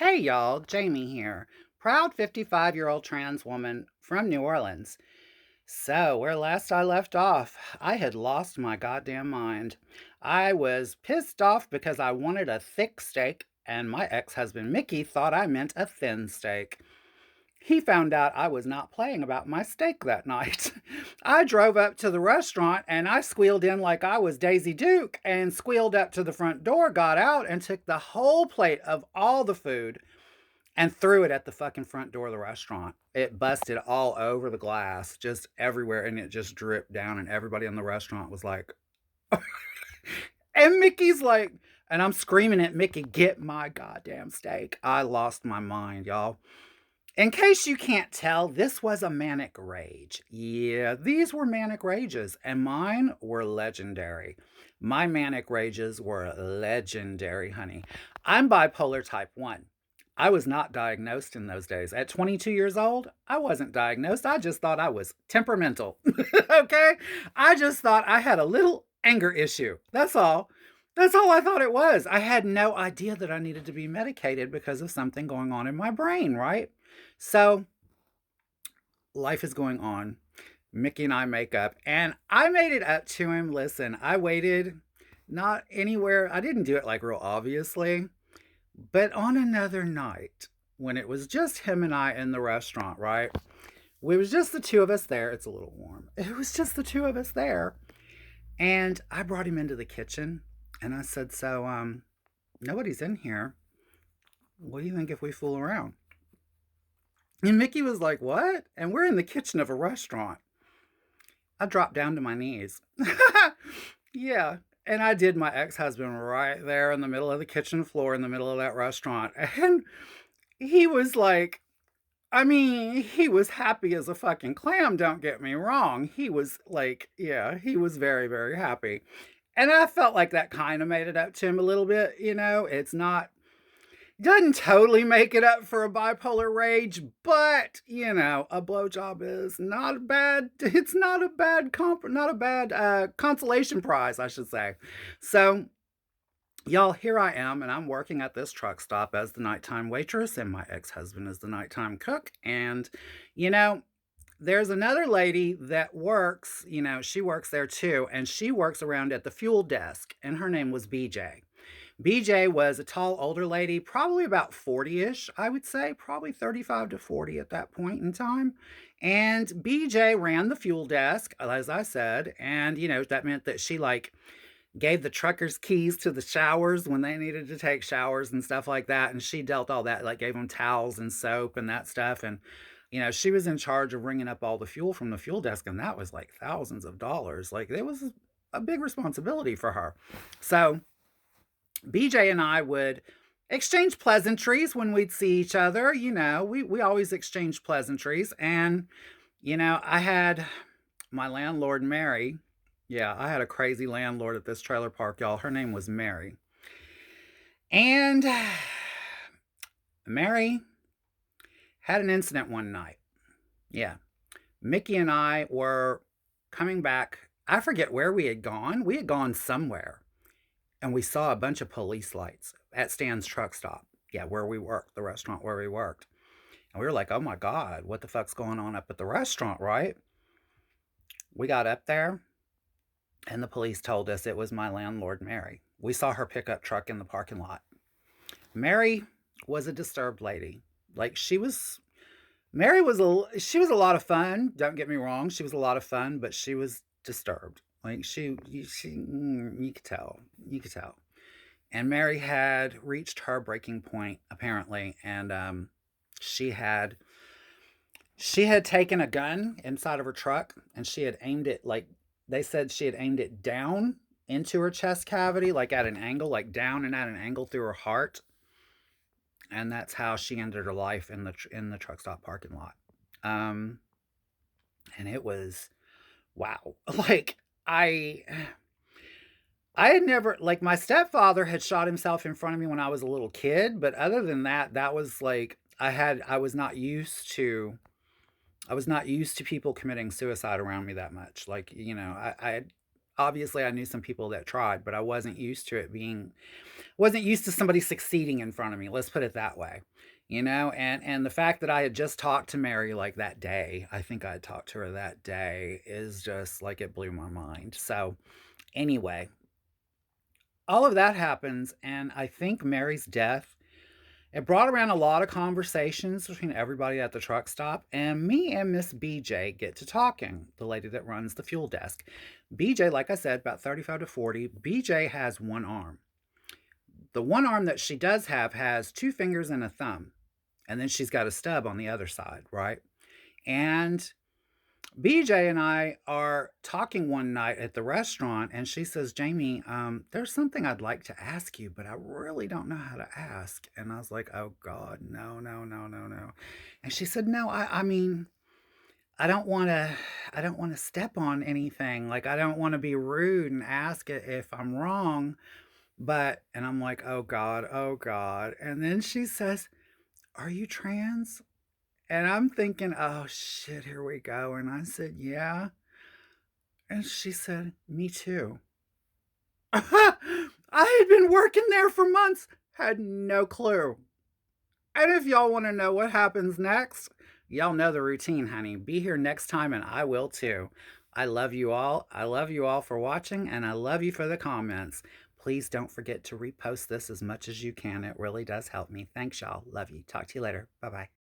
Hey y'all, Jamie here. Proud 55-year-old trans woman from New Orleans. So, where last I left off, I had lost my goddamn mind. I was pissed off because I wanted a thick steak, and my ex husband Mickey thought I meant a thin steak. He found out I was not playing about my steak that night. I drove up to the restaurant and I squealed in like I was Daisy Duke and squealed up to the front door, got out, and took the whole plate of all the food and threw it at the fucking front door of the restaurant. It busted all over the glass, just everywhere, and it just dripped down. And everybody in the restaurant was like, and Mickey's like, and I'm screaming at Mickey, get my goddamn steak. I lost my mind, y'all. In case you can't tell, this was a manic rage. Yeah, these were manic rages, and mine were legendary. My manic rages were legendary, honey. I'm bipolar type 1. I was not diagnosed in those days. At 22 years old, I wasn't diagnosed. I just thought I was temperamental. Okay? I just thought I had a little anger issue. That's all. That's all I thought it was. I had no idea that I needed to be medicated because of something going on in my brain, right? So, life is going on. Mickey and I make up, and I made it up to him. Listen, I waited not anywhere. I didn't do it like real obviously, but on another night when it was just him and I in the restaurant, right? We was just the two of us there. It's a little warm. It was just the two of us there. And I brought him into the kitchen and I said, "So nobody's in here. What do you think if we fool around?" And Mickey was like, "What?" And we're in the kitchen of a restaurant. I dropped down to my knees. Yeah. And I did my ex husband right there in the middle of the kitchen floor in the middle of that restaurant. And he was like, I mean, he was happy as a fucking clam, don't get me wrong. He was like, yeah, he was very, very happy. And I felt like that kind of made it up to him a little bit, you know. It's not doesn't totally make it up for a bipolar rage, but you know, a blowjob is not a bad. It's not a bad not a bad consolation prize, I should say. So, y'all, here I am, and I'm working at this truck stop as the nighttime waitress, and my ex-husband is the nighttime cook. And you know, there's another lady that works. You know, she works there too, and she works around at the fuel desk, and her name was BJ. BJ was a tall older lady, probably about 40-ish, I would say, probably 35 to 40 at that point in time. And BJ ran the fuel desk, as I said, and you know, that meant that she like gave the truckers keys to the showers when they needed to take showers and stuff like that, and she dealt all that, like gave them towels and soap and that stuff. And you know, she was in charge of ringing up all the fuel from the fuel desk, and that was like thousands of dollars. Like it was a big responsibility for her. So BJ and I would exchange pleasantries when we'd see each other. You know, we always exchanged pleasantries. And, you know, I had my landlord, Mary. Yeah, I had a crazy landlord at this trailer park, y'all. Her name was Mary. And Mary had an incident one night. Yeah. Mickey and I were coming back. I forget where we had gone. We had gone somewhere and we saw a bunch of police lights at Stan's truck stop. Yeah, where we worked, the restaurant where we worked. And we were like, oh my God, what the fuck's going on up at the restaurant, right? We got up there and the police told us it was my landlord, Mary. We saw her pickup truck in the parking lot. Mary was a disturbed lady. Like Mary was she was a lot of fun. Don't get me wrong. She was a lot of fun, but she was disturbed. Like you could tell. You could tell. And Mary had reached her breaking point apparently, and she had she had taken a gun inside of her truck, and she had aimed it like they said she had aimed it down into her chest cavity, like at an angle, like down and at an angle through her heart, and that's how she ended her life in the truck stop parking lot. Um, and it was wow, like I I had never like my stepfather had shot himself in front of me when I was a little kid, but other than that, that was like I was not used to people committing suicide around me that much. Like, you know, I Obviously, I knew some people that tried, but I wasn't used to somebody succeeding in front of me, let's put it that way, and the fact that I had just talked to Mary, like, that day, I think I had talked to her that day, is just like, it blew my mind. So, anyway, all of that happens, and I think Mary's death, it brought around a lot of conversations between everybody at the truck stop, and me and Miss BJ get to talking, the lady that runs the fuel desk. BJ, like I said, about 35 to 40, BJ has one arm. The one arm that she does have has 2 fingers and a thumb, and then she's got a stub on the other side, right? And BJ and I are talking one night at the restaurant, and she says, "Jamie, there's something I'd like to ask you, but I really don't know how to ask." And I was like, "Oh God, no, no, no, no, no." And she said, "No, I mean, I don't wanna I don't wanna step on anything. Like, I don't wanna be rude and ask it if I'm wrong, but," and I'm like, "Oh God, oh God." And then she says, "Are you trans?" And I'm thinking, "Oh shit, here we go." And I said, "Yeah." And she said, "Me too." I had been working there for months, had no clue. And if y'all want to know what happens next, y'all know the routine, honey. Be here next time and I will too. I love you all. I love you all for watching and I love you for the comments. Please don't forget to repost this as much as you can. It really does help me. Thanks, y'all. Love you. Talk to you later. Bye bye.